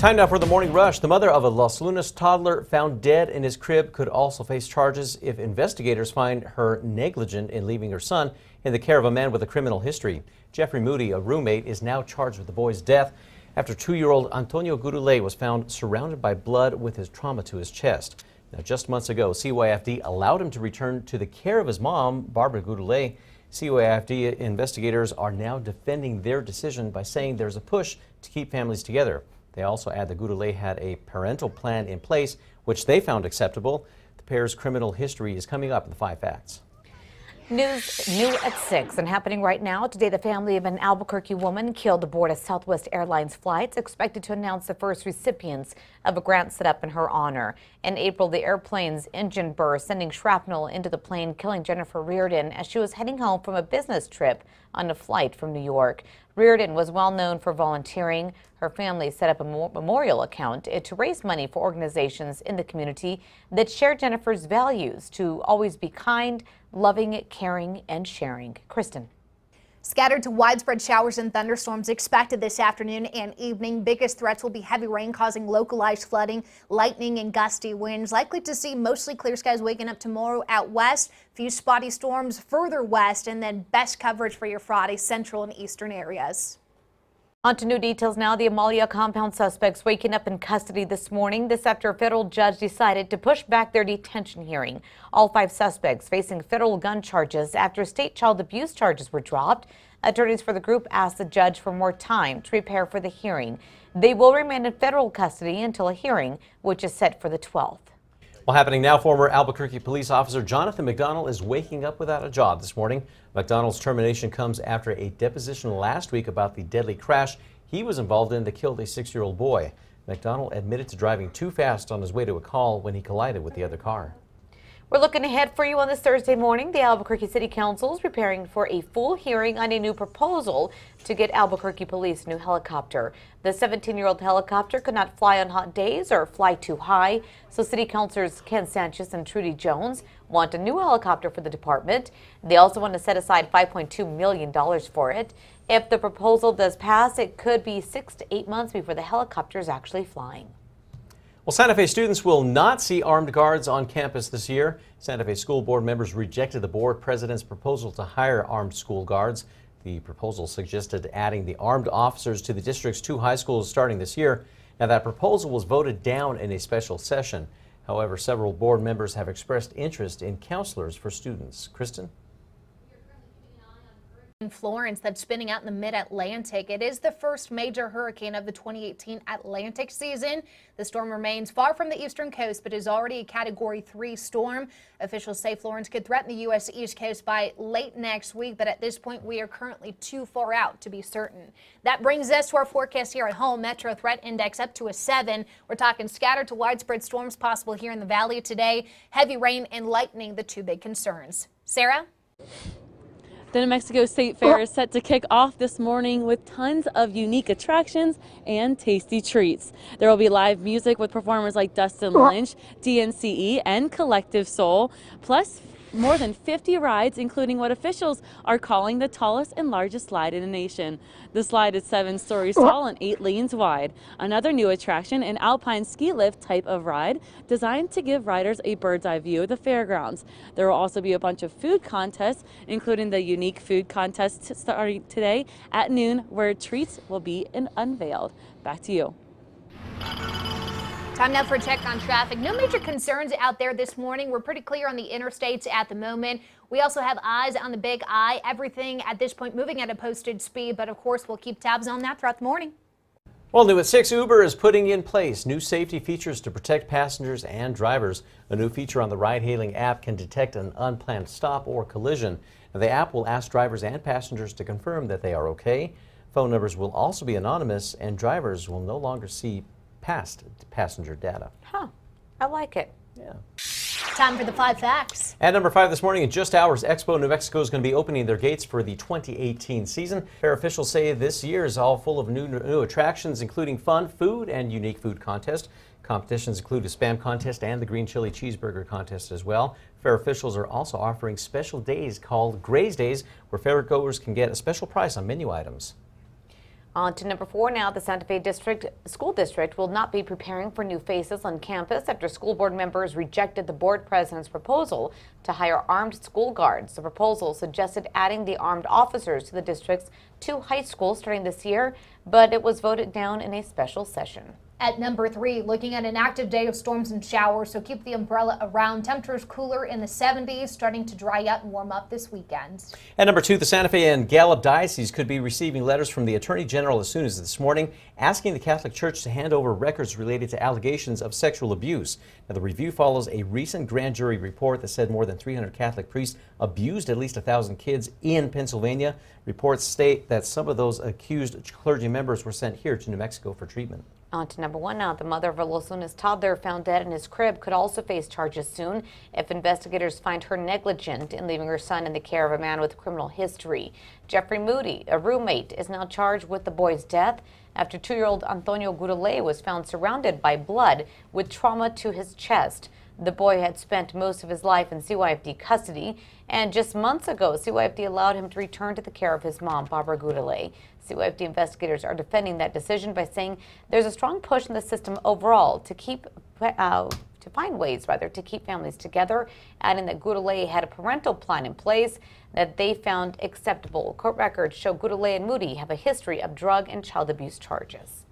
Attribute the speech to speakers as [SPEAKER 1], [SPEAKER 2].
[SPEAKER 1] Time now for the morning rush. The mother of a Los Lunas toddler found dead in his crib could also face charges if investigators find her negligent in leaving her son in the care of a man with a criminal history. Jeffrey Moody, a roommate, is now charged with the boy's death after 2-year-old Antonio Gurulé was found surrounded by blood with his trauma to his chest. Now, just months ago, CYFD allowed him to return to the care of his mom, Barbara Gurulé. CYFD investigators are now defending their decision by saying there's a push to keep families together. They also add that Gurulé had a parental plan in place, which they found acceptable. The pair's criminal history is coming up in the 5 Facts.
[SPEAKER 2] News new at 6 and happening right now. Today, the family of an Albuquerque woman killed aboard a Southwest Airlines flight expected to announce the first recipients of a grant set up in her honor. In April, the airplane's engine burst, sending shrapnel into the plane, killing Jennifer Reardon as she was heading home from a business trip on a flight from New York. Reardon was well known for volunteering. Her family set up a memorial account to raise money for organizations in the community that share Jennifer's values to always be kind, loving, caring, and sharing. Kristen.
[SPEAKER 3] Scattered to widespread showers and thunderstorms expected this afternoon and evening. Biggest threats will be heavy rain causing localized flooding, lightning and gusty winds. Likely to see mostly clear skies waking up tomorrow out west. Few spotty storms further west, and then best coverage for your Friday central and eastern areas.
[SPEAKER 2] On to new details now. The Amalia compound suspects waking up in custody this morning. This after a federal judge decided to push back their detention hearing. All 5 suspects facing federal gun charges after state child abuse charges were dropped. Attorneys for the group asked the judge for more time to prepare for the hearing. They will remain in federal custody until a hearing, which is set for the 12th.
[SPEAKER 1] Well, happening now, former Albuquerque police officer Jonathan McDonald is waking up without a job this morning. McDonald's termination comes after a deposition last week about the deadly crash he was involved in that killed a 6-year-old boy. McDonald admitted to driving too fast on his way to a call when he collided with the other car.
[SPEAKER 2] We're looking ahead for you on this Thursday morning. The Albuquerque City Council is preparing for a full hearing on a new proposal to get Albuquerque Police a new helicopter. The 17-year-old helicopter could not fly on hot days or fly too high, so City Councilors Ken Sanchez and Trudy Jones want a new helicopter for the department. They also want to set aside $5.2 million for it. If the proposal does pass, it could be 6 to 8 months before the helicopter is actually flying.
[SPEAKER 1] Well, Santa Fe students will not see armed guards on campus this year. Santa Fe school board members rejected the board president's proposal to hire armed school guards. The proposal suggested adding the armed officers to the district's 2 high schools starting this year. Now, that proposal was voted down in a special session. However, several board members have expressed interest in counselors for students. Kristen?
[SPEAKER 3] In Florence that's spinning out in the mid-Atlantic. It is the first major hurricane of the 2018 Atlantic season. The storm remains far from the eastern coast, but is already a Category 3 storm. Officials say Florence could threaten the U.S. East Coast by late next week, but at this point we are currently too far out to be certain. That brings us to our forecast here at home. Metro Threat Index up to a 7. We're talking scattered to widespread storms possible here in the valley today. Heavy rain and lightning, the 2 big concerns. Sarah?
[SPEAKER 4] The New Mexico State Fair is set to kick off this morning with tons of unique attractions and tasty treats. There will be live music with performers like Dustin Lynch, DNCE, and Collective Soul, plus more than 50 rides, including what officials are calling the tallest and largest slide in the nation. The slide is 7 stories tall and 8 lanes wide. Another new attraction, an alpine ski lift type of ride designed to give riders a bird's eye view of the fairgrounds. There will also be a bunch of food contests, including the unique food contest starting today at noon, where treats will be unveiled. Back to you.
[SPEAKER 3] Time now for a check on traffic. No major concerns out there this morning. We're pretty clear on the interstates at the moment. We also have eyes on the Big I. Everything at this point moving at a posted speed, but of course we'll keep tabs on that throughout the morning.
[SPEAKER 1] Well, new at 6, Uber is putting in place new safety features to protect passengers and drivers. A new feature on the ride-hailing app can detect an unplanned stop or collision. Now, the app will ask drivers and passengers to confirm that they are okay. Phone numbers will also be anonymous, and drivers will no longer see past passenger data.
[SPEAKER 2] I like it.
[SPEAKER 1] Yeah.
[SPEAKER 3] Time for the 5 Facts.
[SPEAKER 1] At number 5 this morning, in just hours, Expo New Mexico is going to be opening their gates for the 2018 season. Fair officials say this year is all full of new attractions, including fun, food, and unique food contest. Competitions include a Spam contest and the Green Chili Cheeseburger contest as well. Fair officials are also offering special days called Gray's Days, where fairgoers can get a special price on menu items.
[SPEAKER 2] On to number 4 now. The Santa Fe School District will not be preparing for new faces on campus after school board members rejected the board president's proposal to hire armed school guards. The proposal suggested adding the armed officers to the district's 2 high schools starting this year, but it was voted down in a special session.
[SPEAKER 3] At number 3, looking at an active day of storms and showers, so keep the umbrella around. Temperatures cooler in the 70s, starting to dry up and warm up this weekend.
[SPEAKER 1] At number 2, the Santa Fe and Gallup Diocese could be receiving letters from the Attorney General as soon as this morning, asking the Catholic Church to hand over records related to allegations of sexual abuse. Now, the review follows a recent grand jury report that said more than 300 Catholic priests abused at least 1,000 kids in Pennsylvania. Reports state that some of those accused clergy members were sent here to New Mexico for treatment.
[SPEAKER 2] On to number 1 now. The mother of a Los Lunas toddler found dead in his crib could also face charges soon if investigators find her negligent in leaving her son in the care of a man with criminal history. Jeffrey Moody, a roommate, is now charged with the boy's death after 2-year-old Antonio Gurule was found surrounded by blood with trauma to his chest. The boy had spent most of his life in CYFD custody, and just months ago, CYFD allowed him to return to the care of his mom, Barbara Gurule. CYFD investigators are defending that decision by saying there's a strong push in the system overall to find ways to keep families together, adding that Gurule had a parental plan in place that they found acceptable. Court records show Gurule and Moody have a history of drug and child abuse charges.